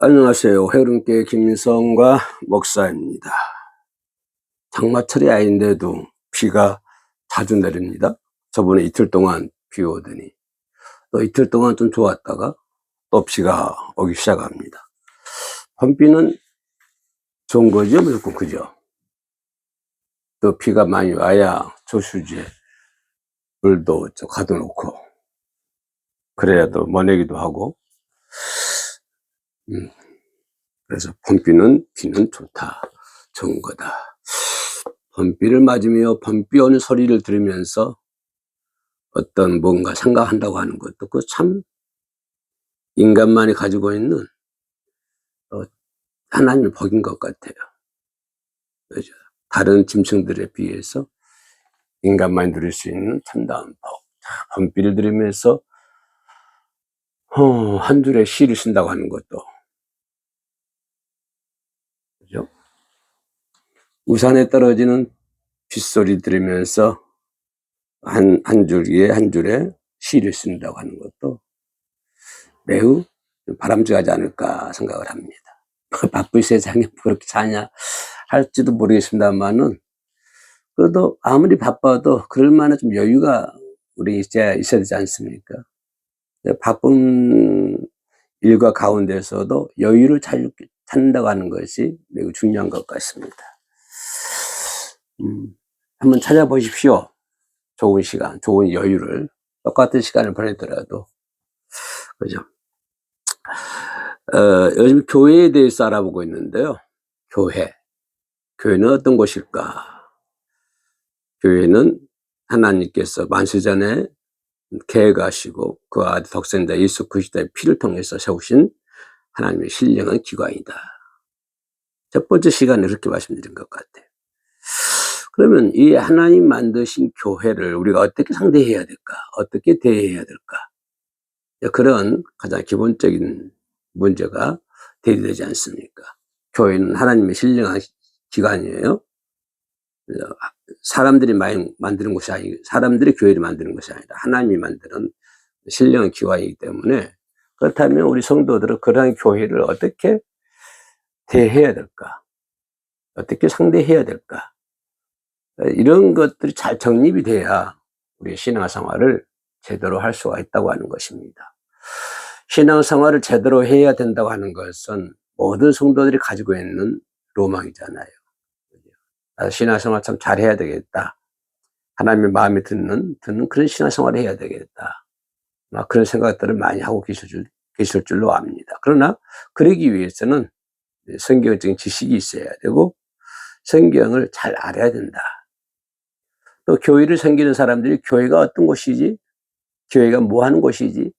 안녕하세요. 해운교회 김성과 목사입니다. 장마철이 아닌데도 비가 자주 내립니다. 저번에 이틀 동안 비 오더니 또 이틀 동안 좀 좋았다가 또 비가 오기 시작합니다. 봄비는 좋은 거죠, 무조건. 그죠? 또 비가 많이 와야 저수지에 물도 좀 가둬놓고 그래야 또 머내기도 하고. 그래서 비는 좋다, 좋은 거다. 봄비를 맞으며 봄비 오는 소리를 들으면서 어떤 뭔가 생각한다고 하는 것도 그 참 인간만이 가지고 있는 하나님의 복인 것 같아요. 그죠? 다른 짐승들에 비해서 인간만이 누릴 수 있는 참다운 복. 봄비를 들으면서 한 줄의 시를 쓴다고 하는 것도, 그죠? 우산에 떨어지는 빗소리 들으면서 한 줄기에 한 줄의 시를 쓴다고 하는 것도 매우 바람직하지 않을까 생각을 합니다. 바쁜 세상에 그렇게 사냐 할지도 모르겠습니다만은, 그래도 아무리 바빠도 그럴 만한 좀 여유가 우리 있어야 되지 않습니까? 바쁜 일과 가운데서도 여유를 찾는다고 하는 것이 매우 중요한 것 같습니다. 한번 찾아보십시오. 좋은 시간, 좋은 여유를. 똑같은 시간을 보내더라도. 그죠? 요즘 교회에 대해서 알아보고 있는데요. 교회는 어떤 곳일까? 교회는 하나님께서 만세전에 계획하시고 그 아들 독생자 예수 그리스도의 피를 통해서 세우신 하나님의 신령한 기관이다. 첫 번째 시간에 그렇게 말씀드린 것 같아요. 그러면 이 하나님 만드신 교회를 우리가 어떻게 상대해야 될까? 어떻게 대해야 될까? 그런 가장 기본적인 문제가 대두되지 않습니까? 교회는 하나님의 신령한 기관이에요. 사람들이 많이 만드는 것이 아니고, 사람들이 교회를 만드는 것이 아니라 하나님이 만드는 신령한 기관이기 때문에, 그렇다면 우리 성도들은 그러한 교회를 어떻게 대해야 될까? 어떻게 상대해야 될까? 이런 것들이 잘 정립이 돼야 우리 신앙생활을 제대로 할 수가 있다고 하는 것입니다. 신앙생활을 제대로 해야 된다고 하는 것은 모든 성도들이 가지고 있는 로망이잖아요. 신앙생활 참 잘해야 되겠다. 하나님의 마음에 드는 그런 신앙생활을 해야 되겠다. 그런 생각들을 많이 하고 계실 줄로 압니다. 그러나 그러기 위해서는 성경적인 지식이 있어야 되고 성경을 잘 알아야 된다. 또 교회를 섬기는 사람들이 교회가 어떤 곳이지, 교회가 뭐 하는 곳이지,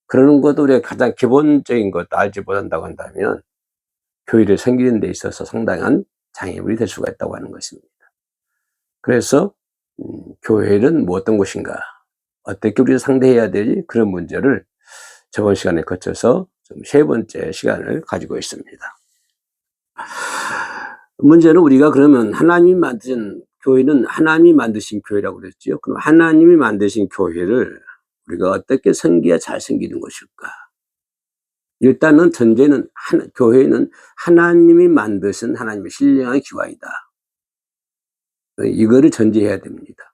그러는 것도 우리가 가장 기본적인 것도 알지 못한다고 한다면 교회를 섬기는 데 있어서 상당한 장애물이 될 수가 있다고 하는 것입니다. 그래서 교회는 뭐 어떤 곳인가, 어떻게 우리가 상대해야 되지, 그런 문제를 저번 시간에 거쳐서 좀 세 번째 시간을 가지고 있습니다. 문제는 우리가 그러면 하나님이 만드신 교회는 하나님이 만드신 교회라고 그랬죠. 그럼 하나님이 만드신 교회를 우리가 어떻게 섬겨야 잘 섬기는 것일까? 일단은 전제는 교회는 하나님이 만드신 하나님의 신령한 기관이다. 이거를 전제해야 됩니다.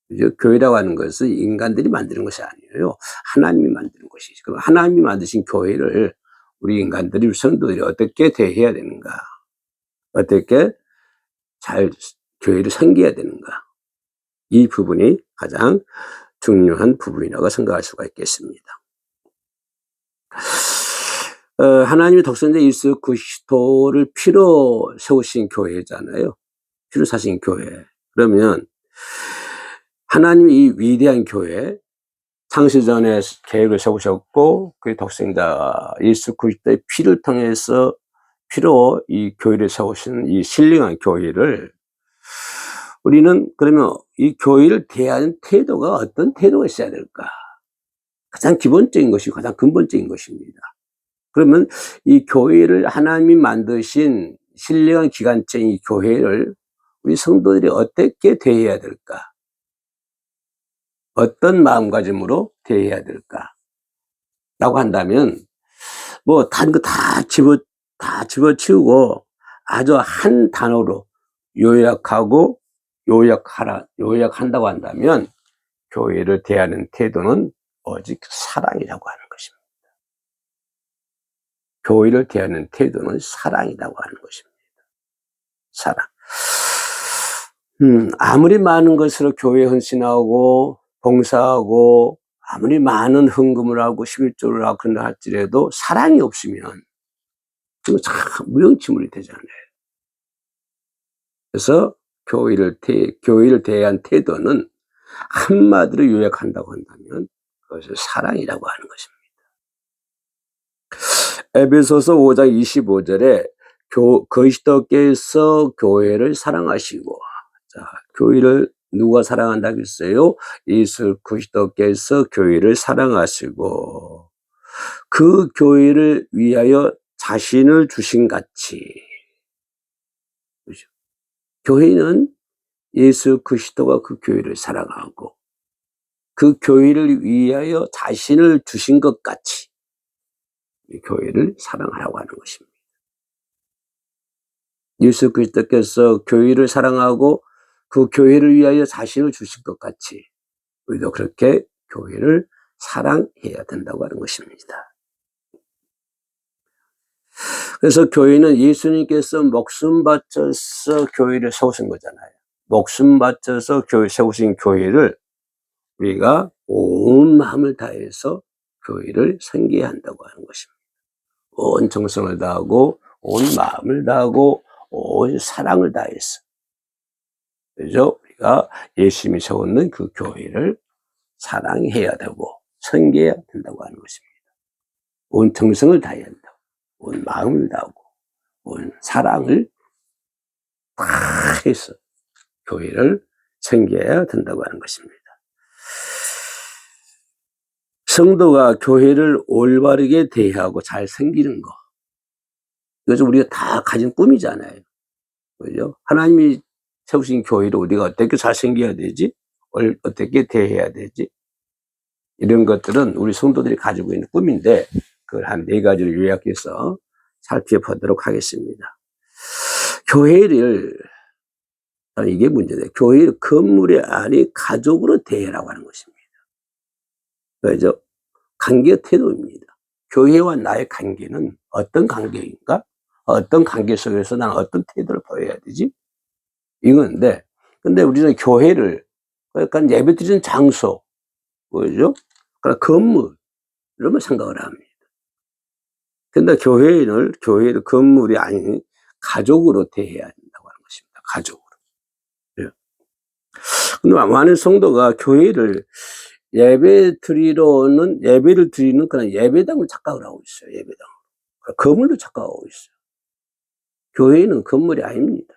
그죠? 교회라고 하는 것은 인간들이 만드는 것이 아니에요. 하나님이 만드는 것이죠. 그럼 하나님이 만드신 교회를 우리 인간들이, 우리 성도들이 어떻게 대해야 되는가? 어떻게 잘 교회를 섬겨야 되는가? 이 부분이 가장 중요한 부분이라고 생각할 수가 있겠습니다. 하나님의 독생자 예수 그리스도를 피로 세우신 교회잖아요. 피로 사신 교회. 그러면 하나님이 이 위대한 교회, 창세전에 계획을 세우셨고 그 독생자 예수 그리스도의 피를 통해서 피로 이 교회를 세우신 이 신령한 교회를 우리는 그러면 이 교회를 대하는 태도가 어떤 태도가 있어야 될까? 가장 기본적인 것이고 가장 근본적인 것입니다. 그러면 이 교회를 하나님이 만드신 신령한 기관체인 이 교회를 우리 성도들이 어떻게 대해야 될까? 어떤 마음가짐으로 대해야 될까? 라고 한다면 뭐 다른 거 다 집어치우고 아주 한 단어로 요약하고 요약한다고 한다면 교회를 대하는 태도는 오직 사랑이라고 하는 것입니다. 교회를 대하는 태도는 사랑이라고 하는 것입니다. 사랑. 아무리 많은 것으로 교회에 헌신하고 봉사하고 아무리 많은 헌금을 하고 11조를 하고 그런다 할지라도 사랑이 없으면 그거 참 무용지물이 되잖아요. 그래서 교회를 대한 태도는 한마디로 요약한다고 한다면 그것을 사랑이라고 하는 것입니다. 에베소서 5장 25절에 그리스도께서 교회를 사랑하시고, 자, 교회를 누가 사랑한다고 했어요? 예수 그리스도께서 교회를 사랑하시고 그 교회를 위하여 자신을 주신 같이. 그렇죠? 교회는 예수 그리스도가 그 교회를 사랑하고 그 교회를 위하여 자신을 주신 것 같이 교회를 사랑하라고 하는 것입니다. 예수 그리스도께서 교회를 사랑하고 그 교회를 위하여 자신을 주신 것 같이 우리도 그렇게 교회를 사랑해야 된다고 하는 것입니다. 그래서 교회는 예수님께서 목숨 바쳐서 교회를 세우신 거잖아요. 목숨 바쳐서 세우신 교회를 우리가 온 마음을 다해서 교회를 섬겨야 한다고 하는 것입니다. 온 정성을 다하고 온 마음을 다하고 온 사랑을 다해서, 그죠? 우리가 예수님이 세우는 그 교회를 사랑해야 되고 섬겨야 된다고 하는 것입니다. 온 정성을 다해야 한다고, 온 마음을 다하고 온 사랑을 다 해서 교회를 섬겨야 된다고 하는 것입니다. 성도가 교회를 올바르게 대하고 잘 섬기는 거, 이것은 우리가 다 가진 꿈이잖아요. 그죠? 하나님이 세우신 교회를 우리가 어떻게 잘 섬겨야 되지? 어떻게 대해야 되지? 이런 것들은 우리 성도들이 가지고 있는 꿈인데 그걸 한 4가지로 요약해서 살펴보도록 하겠습니다. 교회를, 이게 문제다. 교회를 건물이 아닌 가족으로 대하라고 하는 것입니다. 그죠? 관계 태도입니다. 교회와 나의 관계는 어떤 관계인가? 어떤 관계 속에서 나는 어떤 태도를 보여야 되지? 이건데, 근데 우리는 교회를, 그러니까 예배드리는 장소, 그죠? 그러니까 건물, 이런 걸 생각을 합니다. 근데 교회를 건물이 아닌 가족으로 대해야 된다고 하는 것입니다. 가족으로. 예. 근데 많은 성도가 교회를 예배를 드리는 그런 예배당을 착각을 하고 있어요. 예배당. 건물로 착각하고 있어요. 교회는 건물이 아닙니다.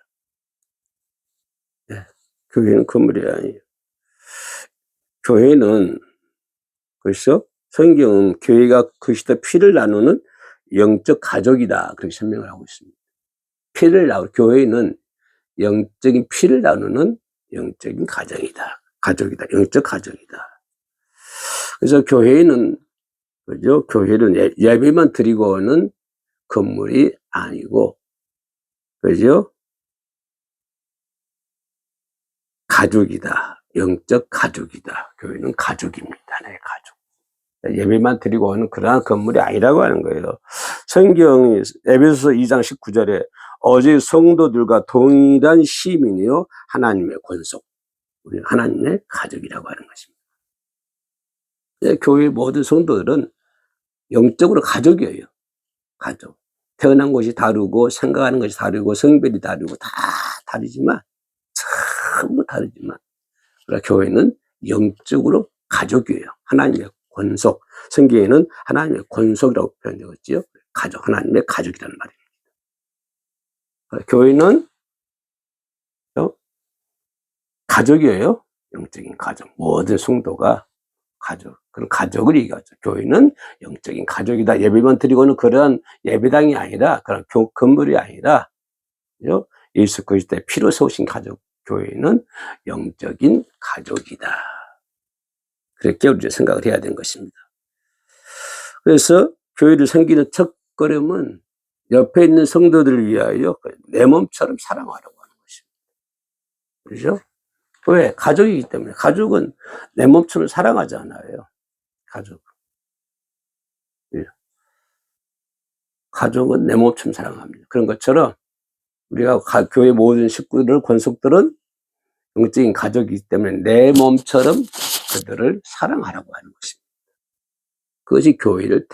예. 교회는 건물이 아니에요. 교회는, 그래서 성경은 교회가 그리스도 피를 나누는 영적 가족이다, 그렇게 설명을 하고 있습니다. 교회는 영적인 피를 나누는 영적인 가족이다. 영적 가족이다. 그래서 교회는, 그죠? 교회는 예배만 드리고는 건물이 아니고, 그죠? 가족이다. 영적 가족이다. 교회는 가족입니다. 네, 가족. 예배만 드리고 오는 그러한 건물이 아니라고 하는 거예요. 성경이 에베소서 2장 19절에 오직 성도들과 동일한 시민이요 하나님의 권속, 우리 하나님의 가족이라고 하는 것입니다. 교회 모든 성도들은 영적으로 가족이에요. 가족. 태어난 곳이 다르고 생각하는 것이 다르고 성별이 다르고 다 다르지만, 전부 다르지만, 그러나 교회는 영적으로 가족이에요. 하나님의 권속. 성경에는 하나님의 권속이라고 표현되어 있지요. 가족, 하나님의 가족이라는 말입니다. 교회는 가족이에요. 영적인 가족. 모든 성도가 가족. 그런 가족을 얘기하죠. 교회는 영적인 가족이다. 예배만 드리고는 그런 예배당이 아니라, 그런 건물이 아니라, 그죠? 예수 그리스도의 피로 세우신 가족. 교회는 영적인 가족이다. 그렇게 우리가 생각을 해야 되는 것입니다. 그래서 교회를 섬기는 첫 그러면 옆에 있는 성도들을 위하여 내 몸처럼 사랑하라고 하는 것입니다. 그렇죠? 왜? 가족이기 때문에. 가족은 내 몸처럼 사랑하잖아요. 가족. 예. 가족은 내 몸처럼 사랑합니다. 그런 것처럼 우리가 교회 모든 식구들, 권속들은 영적인 가족이기 때문에 내 몸처럼 그들을 사랑하라고 하는 것입니다. 그것이 교회를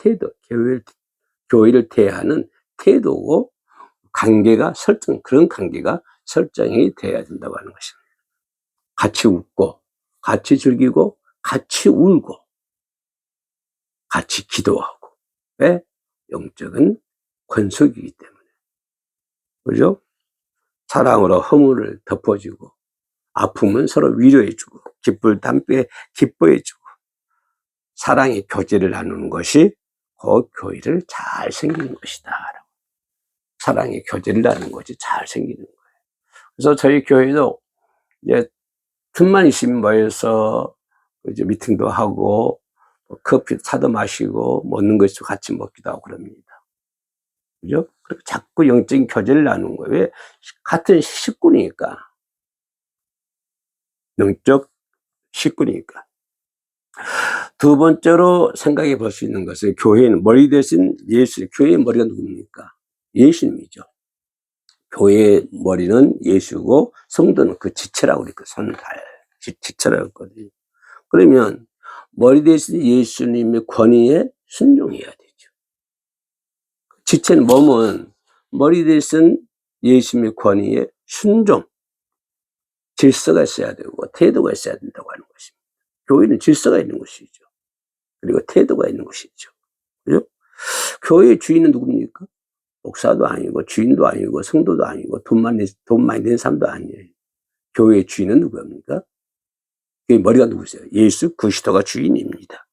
대하는 태도고, 그런 관계가 설정이 돼야 된다고 하는 것입니다. 같이 웃고, 같이 즐기고, 같이 울고, 같이 기도하고. 왜? 영적인 권속이기 때문에. 그죠? 사랑으로 허물을 덮어주고, 아픔은 서로 위로해주고, 기쁠 때 함께 기뻐해주고, 사랑의 교제를 나누는 것이 그 교회를 잘 생기는 것이다. 사랑의 교제를 나누는 것이 잘 생기는 거예요. 그래서 저희 교회도 이제 틈만 있으면 모여서 이제 미팅도 하고, 커피 사도 마시고, 먹는 것도 같이 먹기도 하고 그럽니다. 그죠? 그리고 자꾸 영적인 교제를 나누는 거예요. 왜? 같은 식구니까. 영적 식구니까. 두 번째로 생각해 볼 수 있는 것은, 교회는 머리 대신 예수, 교회의 머리가 누굽니까? 예수님이죠. 교회의 머리는 예수고, 성도는 그 지체라고 그랬고, 지체라고 했거든요. 그러면 머리 대신 예수님의 권위에 순종해야 되죠. 지체는 몸은 머리 대신 예수님의 권위에 순종, 질서가 있어야 되고 태도가 있어야 된다고 하는 것입니다. 교회는 질서가 있는 것이죠. 그리고 태도가 있는 것이죠. 그죠? 교회의 주인은 누굽니까? 목사도 아니고 주인도 아니고 성도도 아니고 돈 많이 낸 사람도 아니에요. 교회의 주인은 누구입니까? 교회 머리가 누구세요? 예수 그리스도가 주인입니다.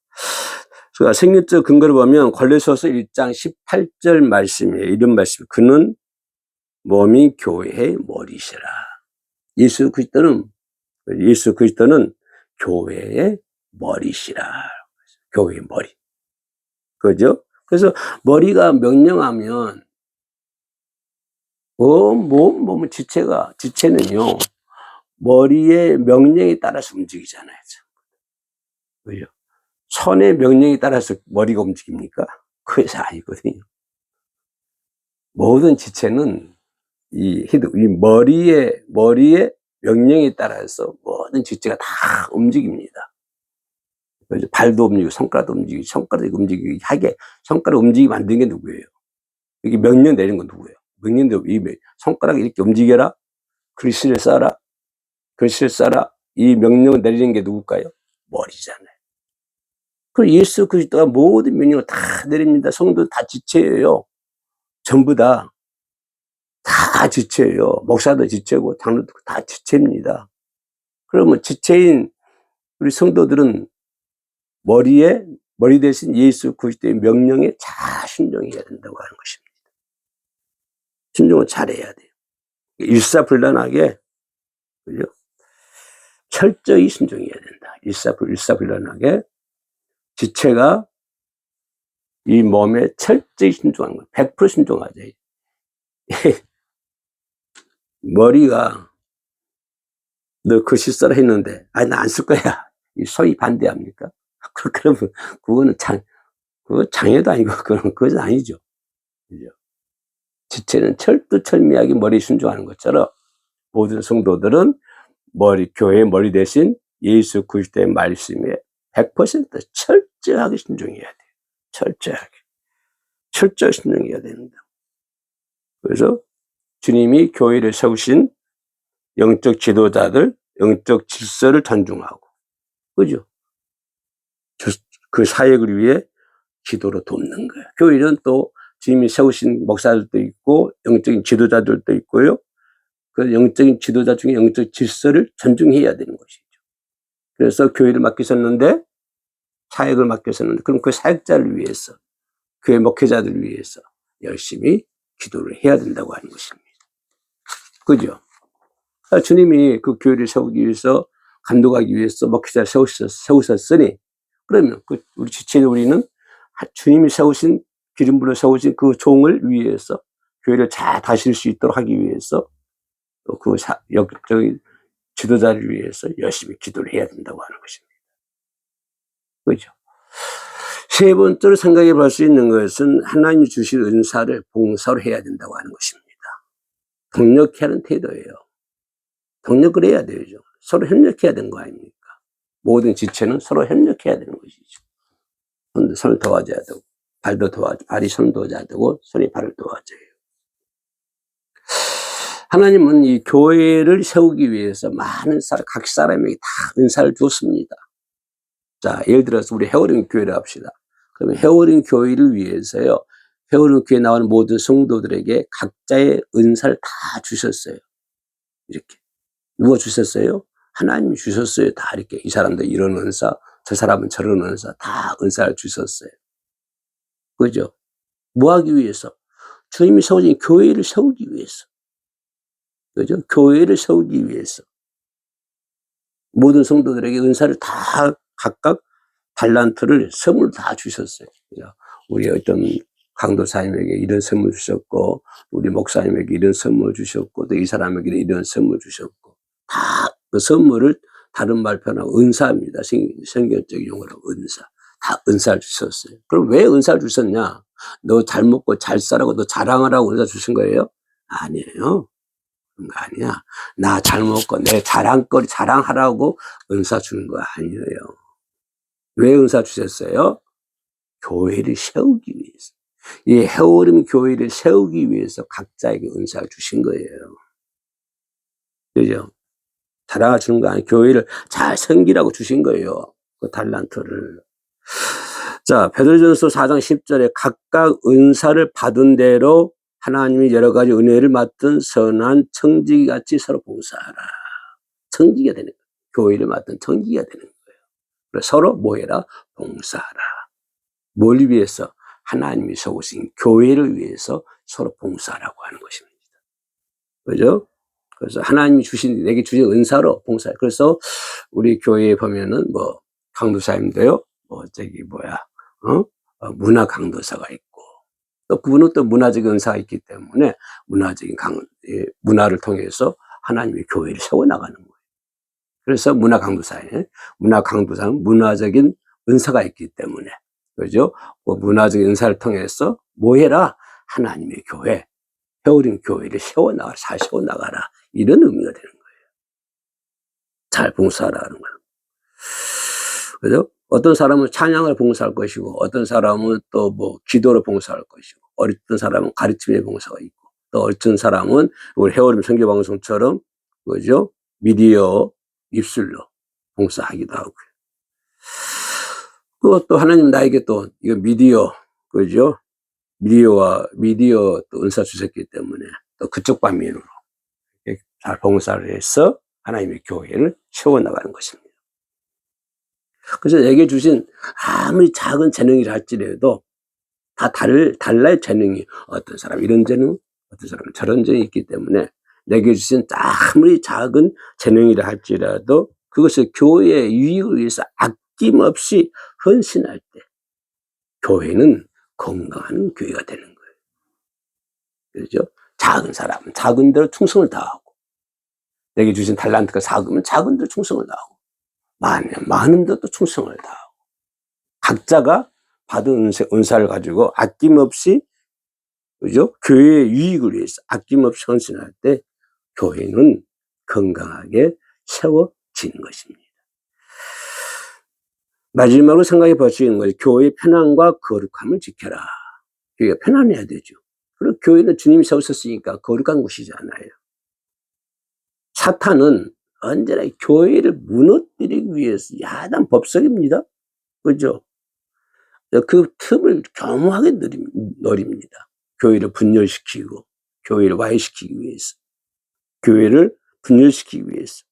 그러니까 생명적 근거를 보면 골로새서 1장 18절 말씀이에요. 이런 말씀. 그는 몸이 교회의 머리시라. 예수 그리스도는 교회의 머리시라. 교회의 머리. 그죠? 그래서 머리가 명령하면 몸은 지체는요, 머리의 명령에 따라서 움직이잖아요. 그죠? 손의 명령에 따라서 머리가 움직입니까? 그것이 아니거든요. 모든 지체는 이 머리의 명령에 따라서 모든 지체가 다 움직입니다. 그래서 발도 움직이고, 손가락도 움직이고, 손가락이 움직이게 하게, 손가락 움직이게 만든 게 누구예요? 이게 명령 내린 건 누구예요? 명령도 손가락이 이렇게 움직여라, 글씨를 써라, 이 명령을 내리는 게 누굴까요? 머리잖아요. 그 예수 그리스도가 모든 명령을 다 내립니다. 성도 다 지체예요. 전부 다 지체예요. 목사도 지체고 장로도 다 지체입니다. 그러면 지체인 우리 성도들은 머리 대신 예수 그리스도의 명령에 잘 순종해야 된다고 하는 것입니다. 순종을 잘해야 돼요. 일사불란하게, 그죠? 철저히 순종해야 된다. 일사불란하게 지체가 이 몸에 철저히 순종하는 거예요. 100% 순종하죠. 머리가 너 글씨 써라 했는데, 아니, 나 안 쓸 거야. 이 소위 반대합니까? 그러면 그거는 그거 장애도 아니고, 그건 아니죠. 그죠? 지체는 철두철미하게 머리 순종하는 것처럼 모든 성도들은 교회의 머리 대신 예수 그리스도의 말씀에 100% 철저하게 순종해야 돼요. 철저히 순종해야 됩니다. 그래서 주님이 교회를 세우신 영적 지도자들, 영적 질서를 존중하고, 그죠? 그 사역을 위해 기도로 돕는 거예요. 교회는 또 주님이 세우신 목사들도 있고, 영적인 지도자들도 있고요. 그 영적인 지도자 중에 영적 질서를 존중해야 되는 것이죠. 그래서 교회를 맡기셨는데, 사역을 맡기셨는데, 그럼 그 사역자를 위해서, 교회 목회자들을 위해서 열심히 기도를 해야 된다고 하는 것입니다. 그죠? 주님이 그 교회를 세우기 위해서, 감독하기 위해서 목회자를 세우셨으니, 그러면 우리 지체인 우리는 주님이 세우신 기름 부어 세우신 그 종을 위해서 교회를 잘 다스릴 수 있도록 하기 위해서 또 그 역적인 지도자를 위해서 열심히 기도를 해야 된다고 하는 것입니다. 그죠? 세 번째로 생각해 볼 수 있는 것은 하나님이 주신 은사를 봉사로 해야 된다고 하는 것입니다. 동력해야 하는 태도예요. 동력을 해야 되죠. 서로 협력해야 되는 거 아닙니까? 모든 지체는 서로 협력해야 되는 것이죠. 손을 도와줘야 되고, 발도 도와줘, 발이 손을 도와줘야 되고, 손이 발을 도와줘요. 하나님은 이 교회를 세우기 위해서 많은 사람, 각 사람에게 다 은사를 줬습니다. 자, 예를 들어서 우리 헤어링 교회를 합시다. 그러면 헤어링 교회를 위해서요, 헤어링 교회에 나오는 모든 성도들에게 각자의 은사를 다 주셨어요. 이렇게. 누가 주셨어요? 하나님이 주셨어요. 다 이렇게. 이 사람도 이런 은사, 저 사람은 저런 은사, 다 은사를 주셨어요. 그죠? 뭐 하기 위해서? 주님이 세우신 교회를 세우기 위해서. 그죠? 교회를 세우기 위해서. 모든 성도들에게 은사를 다 각각 달란트를 선물 다 주셨어요. 우리 어떤 강도사님에게 이런 선물 주셨고, 우리 목사님에게 이런 선물 주셨고, 또 이 사람에게 이런 선물 주셨고, 다 그 선물을 다른 말표는 은사입니다. 성경적 용어로 은사. 다 은사를 주셨어요. 그럼 왜 은사를 주셨냐? 너 잘 먹고 잘 살라고 너 자랑하라고 은사 주신 거예요? 아니에요. 그런 거 아니야. 나 잘 먹고 내 자랑거리 자랑하라고 은사 주는 거 아니에요. 왜 은사 주셨어요? 교회를 세우기 위해서. 이 헤어림 교회를 세우기 위해서 각자에게 은사를 주신 거예요. 그죠? 자랑을 주는 거 아니에요. 교회를 잘 섬기라고 주신 거예요. 그 달란트를. 자, 베드로전서 4장 10절에 각각 은사를 받은 대로 하나님이 여러 가지 은혜를 맡은 선한 청지기 같이 서로 봉사하라. 청지기가 되는 거예요. 교회를 맡은 청지기가 되는 거예요. 그래서 서로 뭐 해라? 봉사하라. 뭘 위해서? 하나님이 세우신 교회를 위해서 서로 봉사하라고 하는 것입니다. 그죠? 그래서 하나님이 내게 주신 은사로 봉사해. 그래서 우리 교회에 보면은 뭐 강도사님도요, 문화 강도사가 있고, 또 그분은 또 문화적인 은사가 있기 때문에 문화적인 문화를 통해서 하나님의 교회를 세워나가는 거예요. 그래서 문화 강도사는 문화적인 은사가 있기 때문에, 그죠? 문화적인 은사를 통해서 뭐 해라? 하나님의 교회, 헤어린 교회를 잘 세워나가라. 이런 의미가 되는 거예요. 잘 봉사하라는 거예요. 그죠? 어떤 사람은 찬양을 봉사할 것이고, 어떤 사람은 또 뭐 기도를 봉사할 것이고, 어떤 사람은 가르침의 봉사가 있고, 또 어떤 사람은 우리 헤어림 선교방송처럼, 그죠? 미디어 입술로 봉사하기도 하고요. 그것도 하나님 나에게 또 이거 미디어, 그죠? 미디어 또 은사 주셨기 때문에 또 그쪽 방면으로 잘 봉사를 해서 하나님의 교회를 세워나가는 것입니다. 그래서 내게 주신 아무리 작은 재능이라 할지라도 다 달라요, 재능이. 어떤 사람 이런 재능, 어떤 사람 저런 재능이 있기 때문에 내게 주신 아무리 작은 재능이라 할지라도 그것을 교회의 유익을 위해서 아낌없이 헌신할 때 교회는 건강한 교회가 되는 거예요. 그렇죠? 작은 사람은 작은 대로 충성을 다하고, 내게 주신 달란트가 작으면 작은 대로 충성을 다하고, 많으면 많은 대로 또 충성을 다하고, 각자가 받은 은사를 가지고 아낌없이, 그죠? 교회의 유익을 위해서 아낌없이 헌신할 때 교회는 건강하게 세워지는 것입니다. 마지막으로 생각해 볼 수 있는 것이 교회의 편안과 거룩함을 지켜라. 교회가 편안해야 되죠. 그리고 교회는 주님이 세우셨으니까 거룩한 곳이잖아요. 사탄은 언제나 교회를 무너뜨리기 위해서 야단 법석입니다. 그죠? 그 틈을 교묘하게 노립니다. 교회를 분열시키고, 교회를 와해시키기 위해서, 교회를 분열시키기 위해서.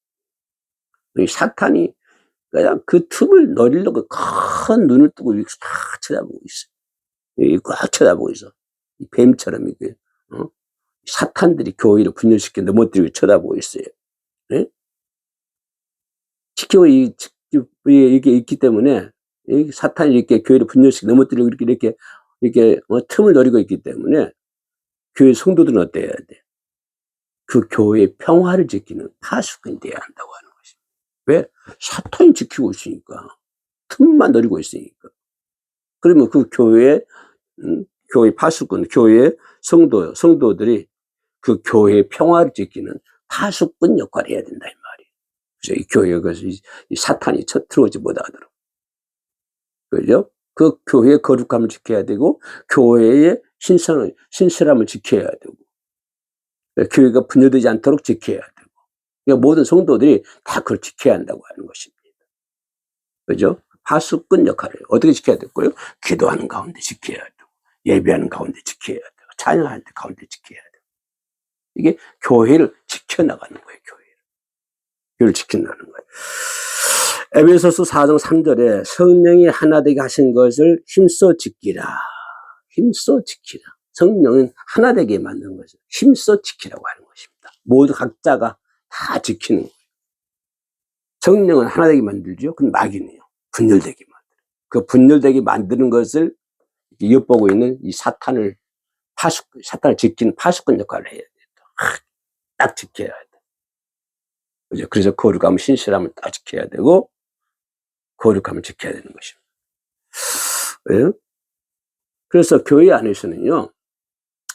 사탄이 그냥 그 틈을 노리려고 큰 눈을 뜨고 이렇게 딱 쳐다보고 있어요. 꽉 쳐다보고 있어. 뱀처럼 이게, 사탄들이 교회를 분열시켜 넘어뜨리고 쳐다보고 있어요. 네? 이게 있기 때문에, 사탄이 이렇게 교회를 분열시켜 넘어뜨리고 이렇게 이렇게 틈을 노리고 있기 때문에 교회 성도들은 어때야 돼? 그 교회의 평화를 지키는 파수꾼이 돼야 한다고 하는 것입니다. 왜? 사탄이 지키고 있으니까. 틈만 노리고 있으니까. 그러면 그 교회 파수꾼, 교회 성도들이 그 교회의 평화를 지키는 파수꾼 역할을 해야 된다 이 말이에요. 그래서 이 교회가 이 사탄이 들어오지 못하도록. 그죠? 그 교회의 거룩함을 지켜야 되고 교회의 신실함을 지켜야 되고 교회가 분열되지 않도록 지켜야 되고 그러니까 모든 성도들이 다 그걸 지켜야 한다고 하는 것입니다. 그죠? 파수꾼 역할을 어떻게 지켜야 되고요? 기도하는 가운데 지켜야 되고 예배하는 가운데 지켜야 되고 찬양하는 가운데 지켜야 되고 이게 교회를 지켜나가는 거예요. 교회를 지킨다는 거예요. 에베소서 4장 3절에 성령이 하나 되게 하신 것을 힘써 지키라. 힘써 지키라. 성령은 하나 되게 만든 것을 힘써 지키라고 하는 것입니다. 모두 각자가 다 지키는 거예요. 성령은 하나 되게 만들죠. 그건 막이네요. 분열되게 만들어요. 그 분열되게 만드는 것을 엿보고 있는 이 사탄을 지키는 파수꾼 역할을 해야 돼요. 딱 지켜야 돼. 그래서 거룩함, 신실함을 딱 지켜야 되고 거룩함을 지켜야 되는 것입니다. 왜? 그래서 교회 안에서는요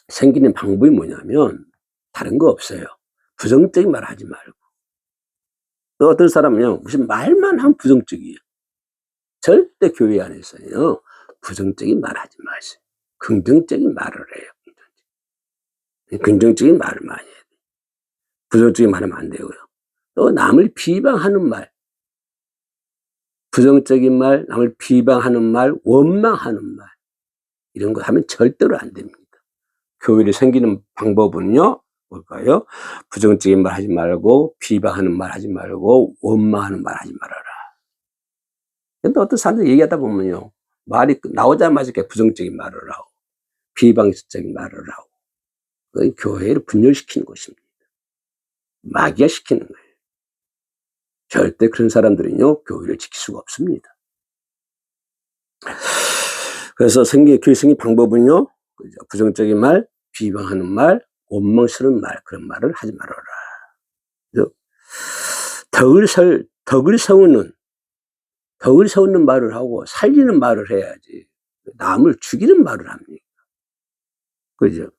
생기는 방법이 뭐냐면 다른 거 없어요. 부정적인 말 하지 말고. 어떤 사람은요 무슨 말만 하면 부정적이에요. 절대 교회 안에서요 부정적인 말 하지 마세요. 긍정적인 말을 해요. 긍정적인 말을 많이 해요. 부정적인 말 하면 안 되고요. 또 남을 비방하는 말, 부정적인 말, 남을 비방하는 말, 원망하는 말 이런 거 하면 절대로 안 됩니다. 교회를 생기는 방법은요 뭘까요? 부정적인 말 하지 말고 비방하는 말 하지 말고 원망하는 말 하지 말아라. 근데 어떤 사람들 얘기하다 보면요 말이 나오자마자 부정적인 말을 하고 비방적인 말을 하고 그건 교회를 분열시키는 것입니다. 마귀화시키는 거예요. 절대 그런 사람들은요 교회를 지킬 수가 없습니다. 그래서 교회 생긴 방법은요 부정적인 말, 비방하는 말, 원망스러운 말 그런 말을 하지 말아라. 덕을 세우는 말을 하고 살리는 말을 해야지 남을 죽이는 말을 합니다. 그죠?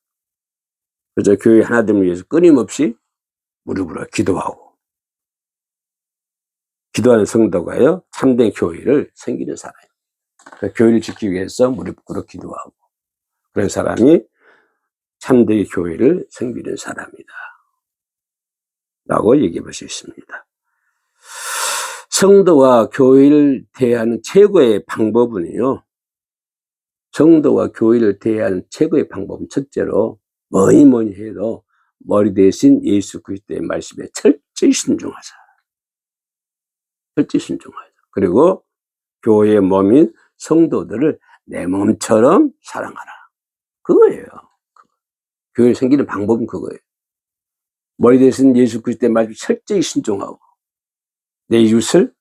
그래서 교회 하나됨을 위해서 끊임없이 무릎으로 기도하고 기도하는 성도가요 참된 교회를 생기는 사람입니다. 교회를 지키기 위해서 무릎 꿇어 기도하고 그런 사람이 참된 교회를 생기는 사람이다 라고 얘기해 볼 수 있습니다. 성도와 교회를 대하는 최고의 방법은요 성도와 교회를 대하는 최고의 방법은 첫째로 뭐니 해도 머리 대신 예수 그리스도의 말씀에 철저히 순종하자. 철저히 순종하자. 그리고 교회의 몸인 성도들을 내 몸처럼 사랑하라. 그거예요. 교회 생기는 방법은 그거예요. 머리 대신 예수 그리스도의 말씀에 철저히 순종하고 내 이웃을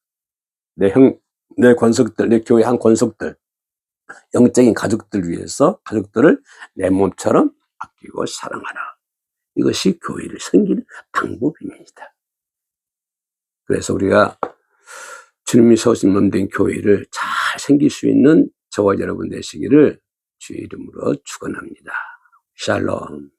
내 권속들, 내 교회 한 권속들, 영적인 가족들 위해서 가족들을 내 몸처럼 아끼고 사랑하라. 이것이 교회를 섬기는 방법입니다. 그래서 우리가 주님이 세우신 몸된 교회를 잘 섬길 수 있는 저와 여러분 되시기를 주의 이름으로 축원합니다. 샬롬.